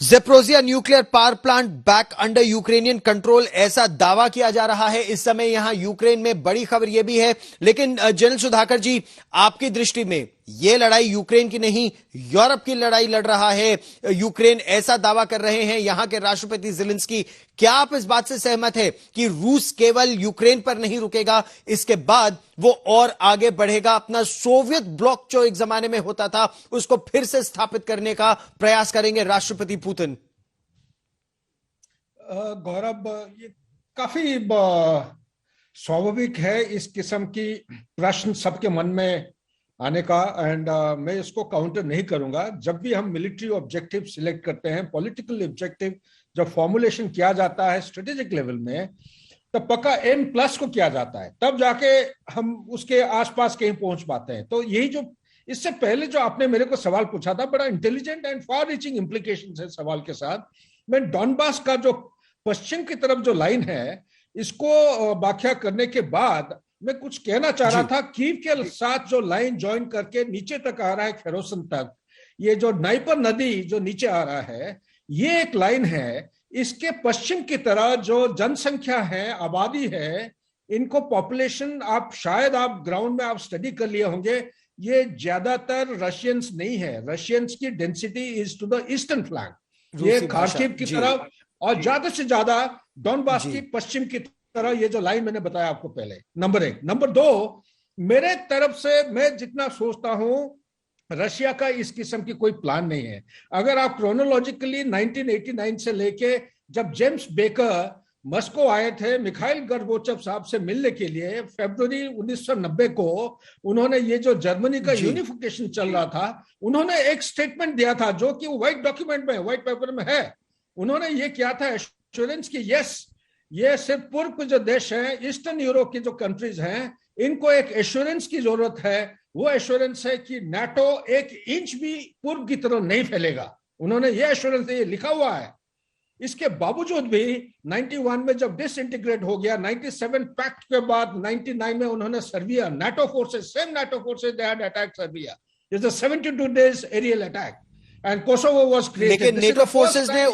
Zaporizhzhia nuclear power plant back under Ukrainian control, ऐसा दावा किया जा रहा है इस समय यहां यूक्रेन में। बड़ी खबर यह भी है, लेकिन जनरल सुधाकर जी, आपकी दृष्टि में यह लड़ाई यूक्रेन की नहीं, यूरोप की लड़ाई लड़ रहा है यूक्रेन, ऐसा दावा कर रहे हैं यहां के राष्ट्रपति ज़ेलेंस्की। क्या आप इस बात से सहमत है कि रूस केवल यूक्रेन पर नहीं रुकेगा, इसके बाद वो और आगे बढ़ेगा, अपना सोवियत ब्लॉक जो एक जमाने में होता था उसको फिर से स्थापित करने का प्रयास करेंगे राष्ट्रपति पुतिन? गौरव, ये काफी स्वाभाविक है इस किस्म की प्रश्न सबके मन में आने का, एंड मैं इसको काउंटर नहीं करूंगा। जब भी हम मिलिट्री ऑब्जेक्टिव सिलेक्ट करते हैं, पॉलिटिकल ऑब्जेक्टिव जब फॉर्मुलेशन किया जाता है स्ट्रेटेजिक लेवल में, तब पक्का M+ को किया जाता है, तब जाके हम उसके आसपास कहीं पहुंच पाते हैं। तो यही जो इससे पहले जो आपने मेरे को सवाल पूछा था, बड़ा intelligent and far reaching implications है सवाल के साथ। मैं डॉनबास का जो पश्चिम की तरफ जो लाइन है, इसको व्याख्या करने के बाद मैं कुछ कहना चाह रहा था। कीव के साथ जो लाइन ज्वाइन करके नीचे तक आ रहा है, खेरोसन तक, ये जो नाइपर नदी जो नीचे आ रहा है, ये एक लाइन है। इसके पश्चिम की तरह जो जनसंख्या है, आबादी है, इनको पॉपुलेशन, आप शायद आप ग्राउंड में आप स्टडी कर लिए होंगे, ये ज्यादातर रशियंस नहीं है। रशियंस की density is to the eastern flank, ये खार्किव की तरफ, और ज्यादा से ज्यादा डॉनबास की पश्चिम की तरह, ये जो लाइन मैंने बताया आपको पहले, नंबर 1। नंबर 2, मेरे तरफ से मैं जितना सोचता हूं, रशिया का इस किस्म की कोई प्लान नहीं है। अगर आप क्रोनोलॉजिकली 1989 से लेके जब जेम्स बेकर मॉस्को आए थे मिखाइल गोर्बाचेव साहब से मिलने के लिए, फरवरी 1990 को उन्होंने, ये जो जर्मनी का यूनिफिकेशन चल रहा था, उन्होंने एक स्टेटमेंट दिया था जो कि व्हाइट डॉक्यूमेंट में, व्हाइट पेपर में है। उन्होंने ये किया था एश्योरेंस की, यस, ये सिर्फ पूर्व के जो देश हैं, ईस्टर्न यूरोप की जो कंट्रीज हैं, इनको एक एश्योरेंस की जरूरत है। वो एश्योरेंस है कि नाटो 1 इंच भी पूर्व की तरफ नहीं फैलेगा। उन्होंने ये एश्योरेंस, ये लिखा हुआ है। इसके बावजूद भी 91 में जब डिसइंटीग्रेट हो गया, 97 पैक्ट के बाद 99 में उन्होंने Serbia, NATO forces, same NATO forces, they had attacked Serbia. It's a 72 days aerial attack and Kosovo was created. लेकिन नेटो फोर्सेस ने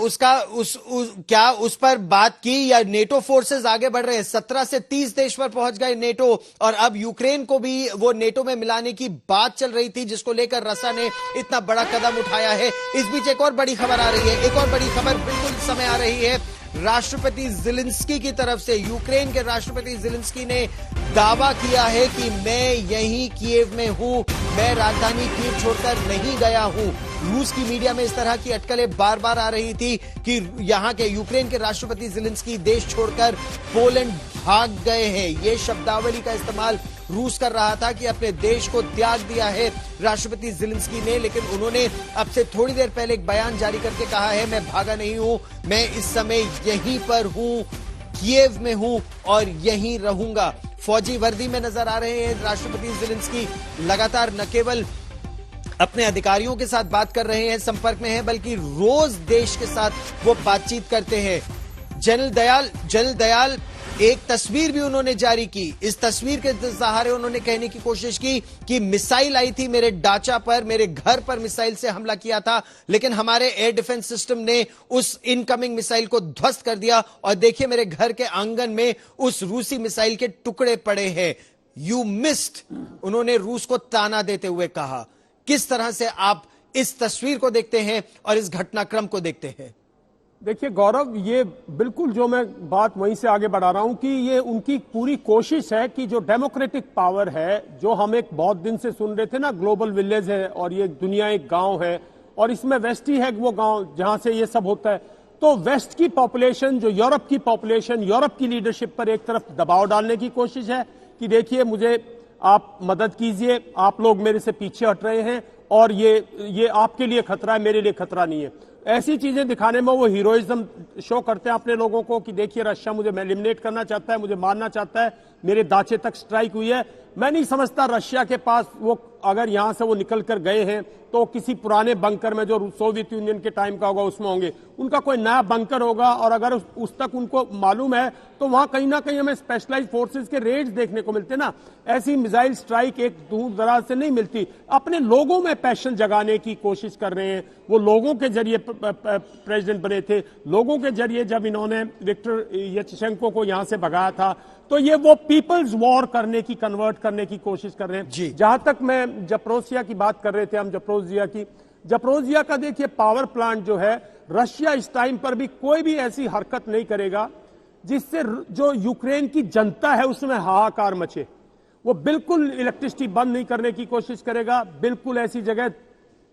क्या उस पर बात की, या नेटो फोर्सेस आगे बढ़ रहे हैं? 17 से 30 देश पर पहुंच गए नेटो, और अब यूक्रेन को भी वो नेटो में मिलाने की बात चल रही थी, जिसको लेकर रसा ने इतना बड़ा कदम उठाया है। इस बीच एक और बड़ी खबर आ रही है, एक और बड़ी खबर बिल्कुल इस समय आ रही है राष्ट्रपति ज़ेलेंस्की की तरफ से। यूक्रेन के राष्ट्रपति ज़ेलेंस्की ने दावा किया है कि मैं यहीं कीव में हूं, मैं राजधानी कीव छोड़कर नहीं गया हूं। रूस की मीडिया में इस तरह की अटकलें बार बार आ रही थी कि यहां के यूक्रेन के राष्ट्रपति ज़ेलेंस्की देश छोड़कर पोलैंड भाग गए हैं। यह शब्दावली का इस्तेमाल रूस कर रहा था कि अपने देश को त्याग दिया है राष्ट्रपति ज़ेलेंस्की ने, लेकिन उन्होंने अब से थोड़ी देर पहले एक बयान जारी करके कहा है, मैं भागा नहीं हूं, मैं इस समय यहीं पर हूं, कीव में हूं और यहीं रहूंगा। फौजी वर्दी में नजर आ रहे हैं राष्ट्रपति ज़ेलेंस्की। लगातार न केवल अपने अधिकारियों के साथ बात कर रहे हैं, संपर्क में हैं, बल्कि रोज देश के साथ वो बातचीत करते हैं। जनरल दयाल, एक तस्वीर भी उन्होंने जारी की। इस तस्वीर के सहारे उन्होंने कहने की कोशिश की कि मिसाइल आई थी मेरे डाचा पर, मेरे घर पर मिसाइल से हमला किया था, लेकिन हमारे एयर डिफेंस सिस्टम ने उस इनकमिंग मिसाइल को ध्वस्त कर दिया, और देखिए मेरे घर के आंगन में उस रूसी मिसाइल के टुकड़े पड़े हैं। यू मिस्ड, उन्होंने रूस को ताना देते हुए कहा। किस तरह से आप इस तस्वीर को देखते हैं और इस घटनाक्रम को देखते हैं? देखिए गौरव, ये बिल्कुल जो मैं बात वहीं से आगे बढ़ा रहा हूं कि ये उनकी पूरी कोशिश है कि जो डेमोक्रेटिक पावर है, जो हम एक बहुत दिन से सुन रहे थे ना, ग्लोबल विलेज है और ये दुनिया एक गांव है, और इसमें वेस्ट ही है वो गांव जहां से ये सब होता है। तो वेस्ट की पॉपुलेशन, जो यूरोप की पॉपुलेशन, यूरोप की लीडरशिप पर एक तरफ दबाव डालने की कोशिश है कि देखिए मुझे आप मदद कीजिए, आप लोग मेरे से पीछे हट रहे हैं, और ये आपके लिए खतरा है, मेरे लिए खतरा नहीं है। ऐसी चीजें दिखाने में वो हीरोइज्म शो करते हैं अपने लोगों को कि देखिए रशिया मुझे एलिमिनेट करना चाहता है, मुझे मारना चाहता है, मेरे दांचे तक स्ट्राइक हुई है। मैं नहीं समझता रशिया के पास वो, अगर यहां से वो निकल कर गए हैं तो किसी पुराने बंकर में जो सोवियत यूनियन के टाइम का होगा उसमें होंगे, उनका कोई नया बंकर होगा, और अगर उस तक उनको मालूम है तो वहां कहीं ना कहीं हमें स्पेशलाइज्ड फोर्सेस के रेड्स देखने को मिलते ना। ऐसी मिसाइल स्ट्राइक एक दूर दराज से नहीं मिलती। अपने लोगों में पैशन जगाने की कोशिश कर रहे हैं, वो लोगों के जरिए प्रेसिडेंट बने थे, लोगों के जरिए जब इन्होंने विक्टर यशचेंको को यहां से भगाया था, तो ये वो पीपल्स वॉर करने की, कन्वर्ट करने की कोशिश कर रहे हैं। जहां तक मैं जप्रोसिया की बात कर रहे थे हम, जप्रोजिया का देखिए पावर प्लांट जो है, रशिया इस टाइम पर भी कोई भी ऐसी हरकत नहीं करेगा जिससे जो यूक्रेन की जनता है उसमें हाहाकार मचे। वो बिल्कुल इलेक्ट्रिसिटी बंद नहीं करने की कोशिश करेगा, बिल्कुल ऐसी जगह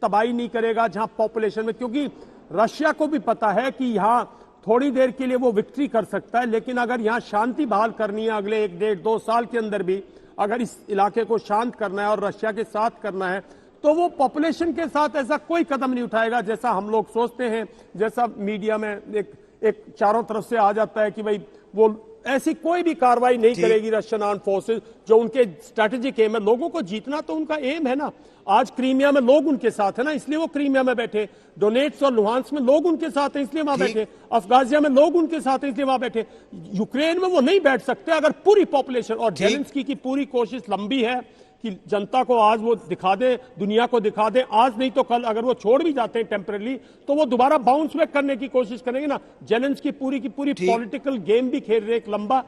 तबाही नहीं करेगा जहां पॉपुलेशन में, क्योंकि रशिया को भी पता है कि यहां थोड़ी देर के लिए वो विक्ट्री कर सकता है, लेकिन अगर यहां शांति बहाल करनी है अगले 1, 1.5, 2 साल के अंदर भी, अगर इस इलाके को शांत करना है और रशिया के साथ करना है, तो वो पॉपुलेशन के साथ ऐसा कोई कदम नहीं उठाएगा जैसा हम लोग सोचते हैं, जैसा मीडिया में एक चारों तरफ से आ जाता है कि भाई वो ऐसी कोई भी कार्रवाई नहीं करेगी रशियन आर्म फोर्सेस, जो उनके स्ट्रैटेजिक एम है। लोगों को जीतना तो उनका एम है ना। आज क्रीमिया में लोग उनके साथ है ना, इसलिए वो क्रीमिया में बैठे। डोनेट्स और लुहांस में लोग उनके साथ हैं, इसलिए वहां बैठे। अफगाजिया में लोग उनके साथ हैं, इसलिए वहां बैठे। यूक्रेन में वो नहीं बैठ सकते अगर पूरी पॉपुलेशन, और जेलेंस्की की पूरी कोशिश लंबी है कि जनता को आज वो दिखा दे, दुनिया को दिखा दे, आज नहीं तो कल। अगर वो छोड़ भी जाते हैं टेम्पररी, तो वो दोबारा बाउंस बैक करने की कोशिश करेंगे ना। जेलेंस्की की पूरी पॉलिटिकल गेम भी खेल रहे एक लंबा।